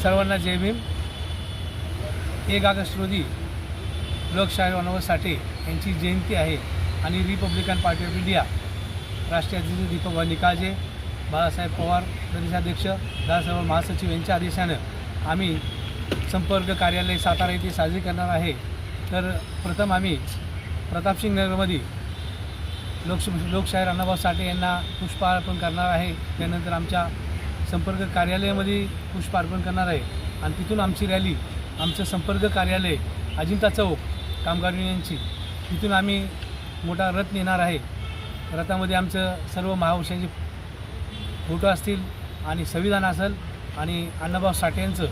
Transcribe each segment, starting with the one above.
सर्वांना जय भीम। 1 ऑगस्ट रोजी लोकशाहीर अण्णाभाऊ साठे यांची जयंती आहे आणि रिपब्लिकन पार्टी ऑफ इंडिया राष्ट्रीय अध्यक्ष दीपक निकाळजे, बाळासाहेब पवार प्रदेशाध्यक्ष, दादासाहेब महासचिव यांच्या आदेशानं आम्ही संपर्क कार्यालय सातारा येथे साजरी करणार आहे। तर प्रथम आम्ही प्रतापसिंग नगरमध्ये लोकशाहीर अण्णाभाऊ साठे यांना पुष्पार्पण करणार आहे। त्यानंतर आमच्या संपर्क कार्यालयामध्ये पुष्पार्पण करणार आहे आणि तिथून आमची रॅली आमचं संपर्क कार्यालय अजिंठा चौक कामगार युनियनची, तिथून आम्ही मोठा रथ नेणार आहे। रथामध्ये आमचं सर्व महापुरुषांचे फोटो असतील आणि संविधान असेल आणि अण्णाभाऊ साठे यांचं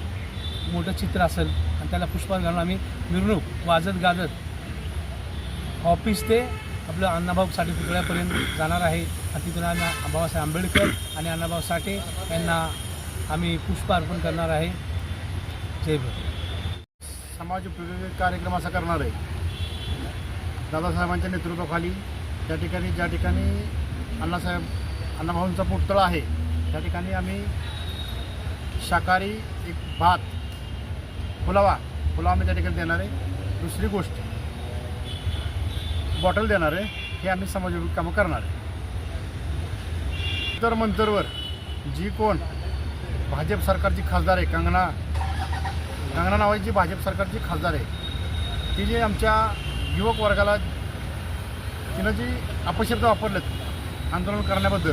मोठं चित्र असेल आणि त्याला पुष्पार्पण घालून आम्ही मिरवणूक वाजत गाजत ऑफिस ते आपलं अण्णाभाऊ साठे पुतळ्यापर्यंत जाणार आहे आणि तिथून आम्ही बाबासाहेब आंबेडकर आणि अण्णाभाऊ साठे यांना आम्ही पुष्पार्पण करणार आहे। जय भीम। समाज उपयोगी कार्यक्रम असा करणार आहे। दादासाहेबांच्या नेतृत्वाखाली ज्या ठिकाणी अण्णाभाऊंचा पुतळा आहे त्या ठिकाणी आम्ही शाकाहारी एक भात पुलावा आम्ही त्या ठिकाणी देणार आहे। दुसरी गोष्ट बॉटल देणार आहे। हे आम्ही समाजोपयोगी कामं करणार आहे। तर मंतरवर जी कोण भाजप सरकारची खासदार आहे, कंगना नावाची जी भाजप सरकारची खासदार आहे, ती जे आमच्या युवक वर्गाला तिनं जी अपशब्द वापरलेत आंदोलन करण्याबद्दल,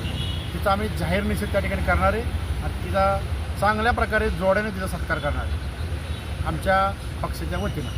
तिचा आम्ही जाहीर निषेध त्या ठिकाणी करणार आहे आणि तिचा चांगल्या प्रकारे जोड्याने तिचा सत्कार करणार आहे आमच्या पक्षाच्या वतीनं।